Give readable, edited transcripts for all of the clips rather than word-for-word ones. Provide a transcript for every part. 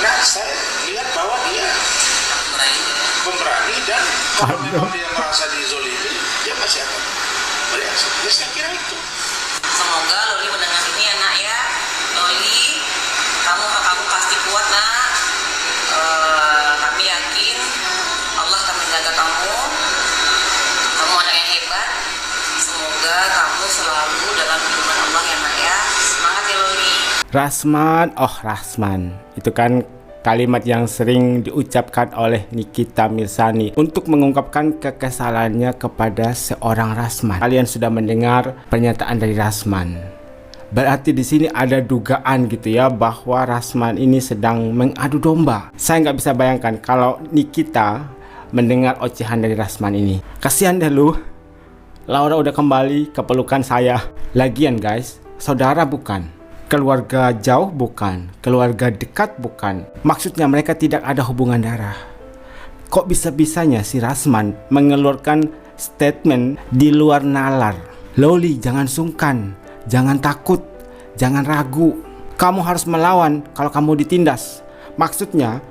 karena saya lihat bahwa dia pemberani dan kalau memang dia merasa dizolimi, dia pasti akan bereaksi. Ya, saya kira itu. Semoga Loli mendengar ini ya nak ya. Loli, kamu pasti kuat nak. Kami yakin Allah akan menjaga kamu. Kamu anak yang hebat. Semoga kamu selalu dalam lindungan Allah ya nak ya. Semangat ya Loli. Rasman, itu kan kalimat yang sering diucapkan oleh Nikita Mirzani untuk mengungkapkan kekesalannya kepada seorang Rasman. Kalian sudah mendengar pernyataan dari Rasman. Berarti di sini ada dugaan gitu ya bahwa Rasman ini sedang mengadu domba. Saya nggak bisa bayangkan kalau Nikita mendengar ocehan dari Rasman ini. Kasihan deh lu. Laura udah kembali ke pelukan saya. Lagian guys, saudara bukan. Keluarga jauh bukan, keluarga dekat bukan. Maksudnya mereka tidak ada hubungan darah. Kok bisa-bisanya si Rasman mengeluarkan statement di luar nalar? Loli, jangan sungkan, jangan takut, jangan ragu. Kamu harus melawan kalau kamu ditindas. Maksudnya,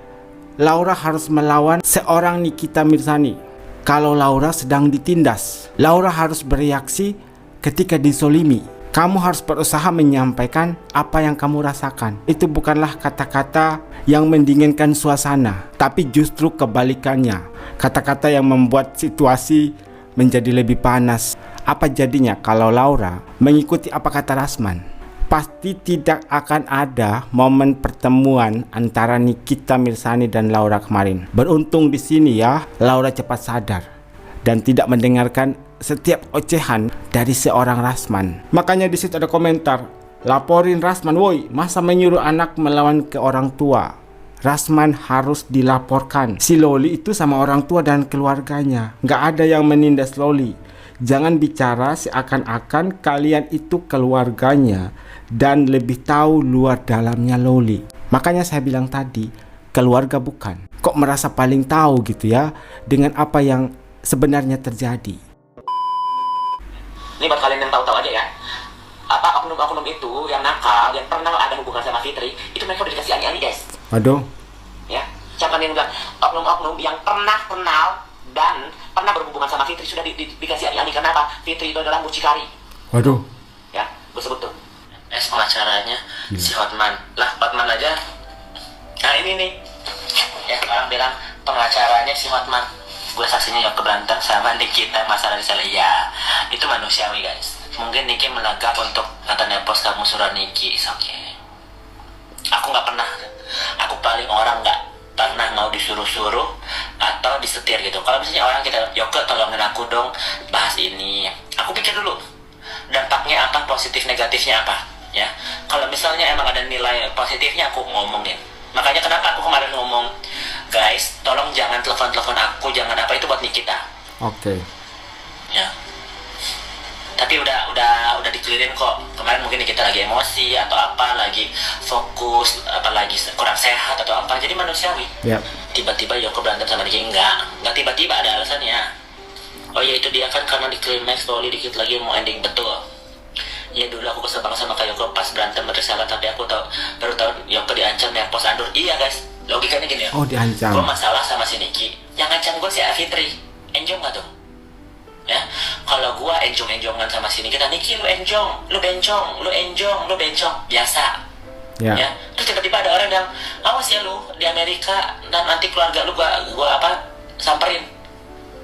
Laura harus melawan seorang Nikita Mirzani. Kalau Laura sedang ditindas, Laura harus bereaksi ketika disolimi. Kamu harus berusaha menyampaikan apa yang kamu rasakan. Itu bukanlah kata-kata yang mendinginkan suasana, tapi justru kebalikannya. Kata-kata yang membuat situasi menjadi lebih panas. Apa jadinya kalau Laura mengikuti apa kata Rasman? Pasti tidak akan ada momen pertemuan antara Nikita Mirzani dan Laura kemarin. Beruntung di sini ya, Laura cepat sadar dan tidak mendengarkan setiap ocehan dari seorang Rasman. Makanya di situ ada komentar, laporin Rasman, woi, masa menyuruh anak melawan ke orang tua. Rasman harus dilaporkan. Si Loli itu sama orang tua dan keluarganya. Nggak ada yang menindas Loli. Jangan bicara seakan-akan kalian itu keluarganya dan lebih tahu luar dalamnya Loli. Makanya saya bilang tadi, keluarga bukan. Kok merasa paling tahu gitu ya dengan apa yang sebenarnya terjadi. Ini buat kalian yang tahu-tahu aja ya. Apa oknum-oknum itu yang nakal, yang pernah ada hubungan sama Fitri, itu mereka udah dikasih ani-ani guys. Waduh. Ya, siapa yang bilang oknum-oknum yang pernah kenal dan pernah berhubungan sama Fitri sudah dikasih ani-ani. Kenapa? Fitri itu adalah mucikari. Waduh. Ya, gue sebut tuh. Pengacaranya si Hotman. Lah, Hotman aja. Nah ini nih. Ya, orang bilang pengacaranya si Hotman. Gue saksinya yang keberatan sama Nikita masalah di sana. Ya, itu manusiawi guys. Mungkin Niki menanggap untuk katanya post kamu surah Niki. Oke. Aku nggak pernah. Aku paling orang nggak pernah mau disuruh-suruh atau disetir gitu. Kalau misalnya orang kita, Yoko tolongin aku dong bahas ini. Aku pikir dulu dampaknya apa, positif negatifnya apa. Ya, kalau misalnya emang ada nilai positifnya aku ngomongin. Makanya kenapa aku kemarin ngomong, guys, tolong jangan telepon aku, jangan apa, itu buat Nikita. Oke. Ya. Tapi udah dikelirin kok. Kemarin mungkin kita lagi emosi atau apa, lagi fokus, apalagi kurang sehat atau apa. Jadi manusiawi. Yep. Tiba-tiba Yoko berantem sama Niki, enggak tiba-tiba, ada alasannya. Oh ya itu dia kan karena di climax Loli dikit lagi mau ending, betul. Ya dulu aku kesel banget sama Kak Yoko pas berantem bersahabat, tapi aku baru tahu Yoko diancam ya pos andur. Iya guys, logikanya gini ya. Oh, diancam. Gue masalah sama si Niki, yang ngancam gue si Fitri. Enjong gak tuh? Ya, kalau gue enjong-enjongan sama si Niki, Niki lu enjong, lu bencong, lu enjong, lu bencong, biasa. Ya. Terus tiba-tiba ada orang yang awas ya lu di Amerika dan nanti keluarga lu gua apa samperin.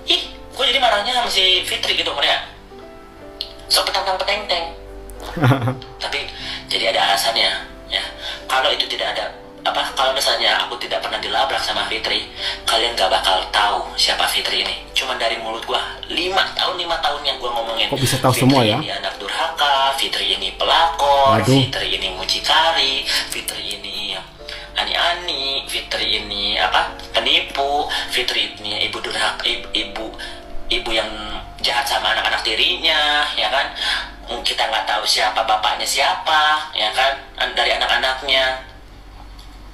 Ih, gue jadi marahnya sama si Fitri gitu mereka. So petang-peteng. Tapi jadi ada alasannya ya. Kalau itu tidak ada kalau misalnya aku tidak pernah dilabrak sama Fitri, kalian gak bakal tahu siapa Fitri ini. Cuman dari mulut gua 5 tahun yang gua ngomongin. Kok bisa tahu Fitri semua ya? Ini anak durhaka, Fitri ini pelakor, Aduh. Fitri ini mucikari, Fitri ini ani-ani, Fitri ini penipu, Fitri ini ibu durhaka, ibu yang jahat sama anak-anak tirinya, ya kan? Kita nggak tahu siapa bapaknya siapa, ya kan? Dari anak-anaknya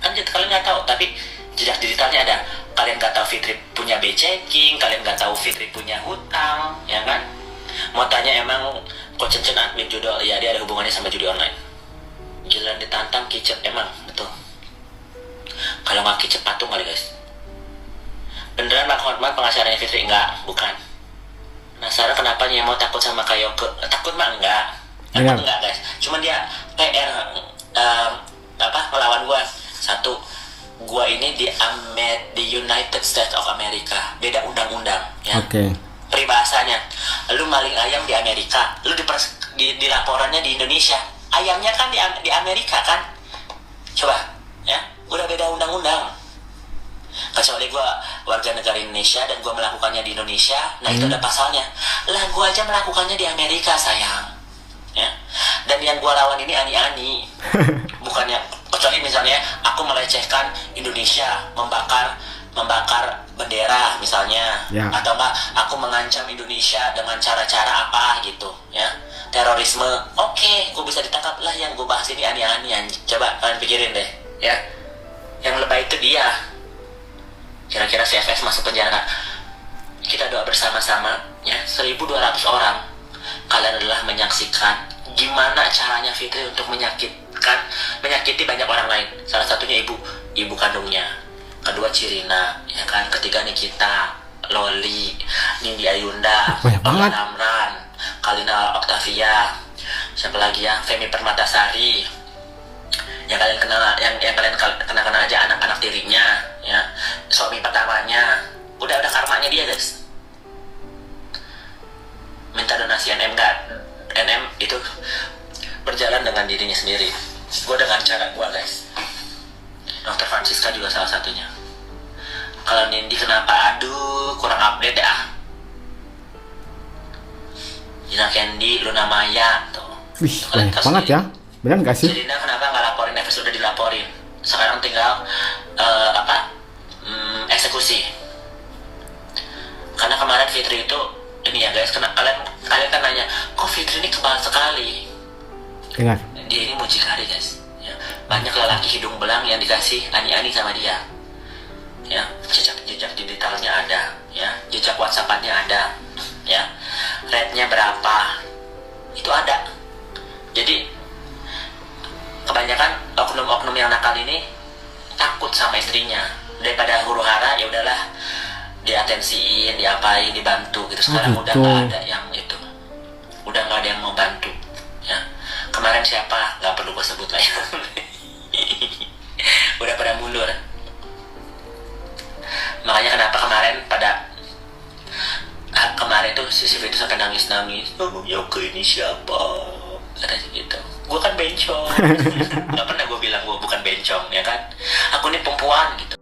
kan kalian nggak tahu, tapi jejak digitalnya ada. Kalian nggak tahu Fitri punya beceking, kalian nggak tahu Fitri punya hutang, ya kan? Mau tanya emang Coach Chen admin judul, ya dia ada hubungannya sama judi online. Gila ditantang kicet emang, betul. Kalau ngaki cepat tuh kali guys. Beneran Bang Hotman pengacaranya Fitri? Enggak, bukan. Penasaran kenapa dia mau takut sama Kak Yoke? Takut mah enggak. Takut enggak guys. Cuman dia PR melawan gua. Satu, gua ini di United States of America, beda undang-undang ya. Peribahasanya, lu maling ayam di Amerika, lu di laporannya di Indonesia. Ayamnya kan di Amerika kan. Coba ya, udah beda undang-undang. Kecuali gue warga negara Indonesia dan gue melakukannya di Indonesia, nah itu ada pasalnya. Lah gue aja melakukannya di Amerika sayang, ya. Dan yang gue lawan ini ani-ani, bukannya, kecuali misalnya aku melecehkan Indonesia, membakar bendera misalnya, atau enggak aku mengancam Indonesia dengan cara-cara apa gitu, ya. Terorisme, oke, gue bisa ditangkap. Lah yang gue bahas ini ani-ani. Coba kalian pikirin deh, ya. Yang lebay itu dia. Kira-kira si FS masuk penjara. Kita doa bersama-sama ya, 1.200 orang. Kalian adalah menyaksikan gimana caranya Fitri untuk menyakiti banyak orang lain. Salah satunya ibu kandungnya. Kedua Cirina, ya kan. Ketiga Nikita, Loli, Nindi Ayunda, Amran, Kalina Octavia, siapa lagi ya? Femi Permatasari. Yang kalian kenal, yang kalian kenal aja anak-anak tirinya, ya, suami pertamanya, udah karmanya dia guys. Minta donasi NM itu berjalan dengan dirinya sendiri. Gue dengan cara gue guys. Dr. Francisca juga salah satunya. Kalau Nindi kenapa? Aduh, kurang update ya. Gina Candy, Luna Maya, tuh. Wih, banyak banget ya. Benar nggak sih? Jadi kenapa nggak laporin? FS udah dilaporin. Sekarang tinggal eksekusi. Karena kemarin Fitri itu ini ya guys, kalian kan nanya, kok Fitri ini kebal sekali? Dengar. Dia ini mucikari guys. Ya. Banyak lelaki hidung belang yang dikasih ani-ani sama dia. Ya, jejak digitalnya ada, ya, jejak WhatsApp-nya ada, ya, rate-nya berapa, itu ada. Jadi kebanyakan oknum-oknum yang nakal ini takut sama istrinya. Daripada huru-hara, ya udahlah diatensiin, diapain, dibantu gitu. Sekarang udah nggak ada yang itu, udah nggak ada yang mau bantu, ya. Kemarin siapa? Nggak perlu gue sebut lah ya. Udah pada mundur. Makanya kenapa kemarin tuh si Sylvie itu sampai nangis-nangis. Oh, Yoke ini siapa? Katanya gitu. Gue kan bencong. Gak pernah gue bilang gue bukan bencong, ya kan? Aku ini perempuan gitu.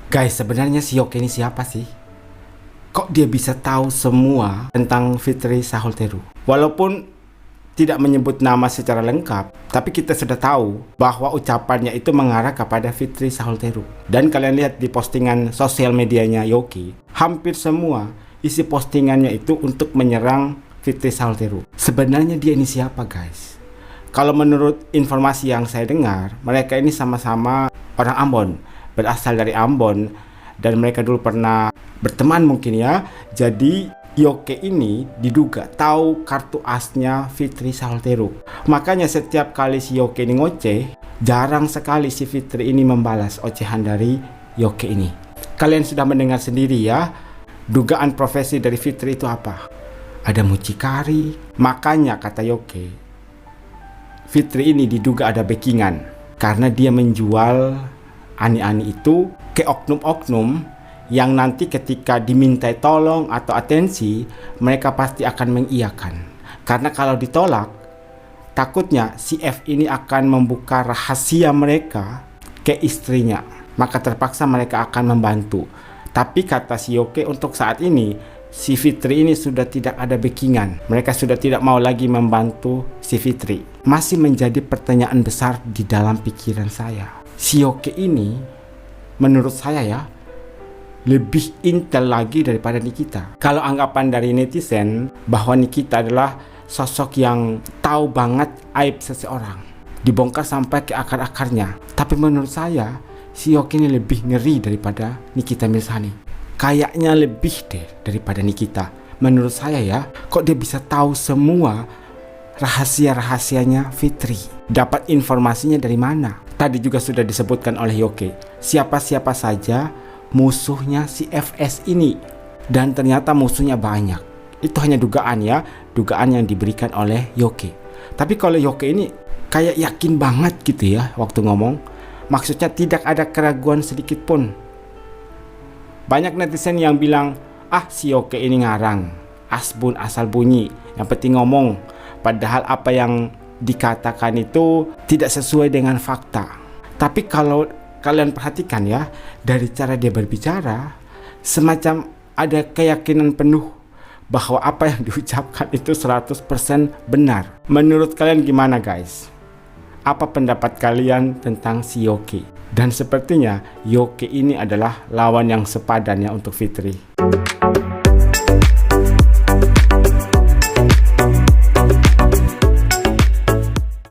Guys, sebenarnya si Yoke ini siapa sih? Kok dia bisa tahu semua tentang Fitri Saholteru? Walaupun tidak menyebut nama secara lengkap, tapi kita sudah tahu bahwa ucapannya itu mengarah kepada Fitri Saholteru. Dan kalian lihat di postingan sosial medianya Yoke, hampir semua isi postingannya itu untuk menyerang Fitri Saholteru. Sebenarnya dia ini siapa guys? Kalau menurut informasi yang saya dengar, mereka ini sama-sama orang Ambon, berasal dari Ambon, dan mereka dulu pernah berteman mungkin ya. Jadi Yoke ini diduga tahu kartu asnya Fitri Saholteru. Makanya setiap kali si Yoke ini ngoceh, jarang sekali si Fitri ini membalas ocehan dari Yoke ini. Kalian sudah mendengar sendiri ya, dugaan profesi dari Fitri itu apa? Ada mucikari. Makanya kata Yoke, Fitri ini diduga ada backingan karena dia menjual ani-ani itu ke oknum-oknum yang nanti ketika dimintai tolong atau atensi, mereka pasti akan mengiyakan. Karena kalau ditolak, takutnya si F ini akan membuka rahasia mereka ke istrinya. Maka terpaksa mereka akan membantu. Tapi kata si Yoke, untuk saat ini si Fitri ini sudah tidak ada backingan. Mereka sudah tidak mau lagi membantu si Fitri. Masih menjadi pertanyaan besar di dalam pikiran saya. Si Yoke ini menurut saya ya, lebih intel lagi daripada Nikita. Kalau anggapan dari netizen bahwa Nikita adalah sosok yang tahu banget aib seseorang, dibongkar sampai ke akar-akarnya. Tapi menurut saya, si Yoke ini lebih ngeri daripada Nikita Mirzani. Kayaknya lebih deh daripada Nikita. Menurut saya ya, kok dia bisa tahu semua rahasia-rahasianya Fitri? Dapat informasinya dari mana? Tadi juga sudah disebutkan oleh Yoke, siapa-siapa saja musuhnya si FS ini. Dan ternyata musuhnya banyak. Itu hanya dugaan ya, dugaan yang diberikan oleh Yoke. Tapi kalau Yoke ini kayak yakin banget gitu ya waktu ngomong. Maksudnya tidak ada keraguan sedikit pun. Banyak netizen yang bilang, si Yoke ini ngarang, asbun asal bunyi, yang penting ngomong. Padahal apa yang dikatakan itu tidak sesuai dengan fakta. Tapi kalau kalian perhatikan ya, dari cara dia berbicara, semacam ada keyakinan penuh bahwa apa yang diucapkan itu 100% benar. Menurut kalian gimana guys? Apa pendapat kalian tentang si Yoke? Dan sepertinya Yoke ini adalah lawan yang sepadan ya untuk Fitri.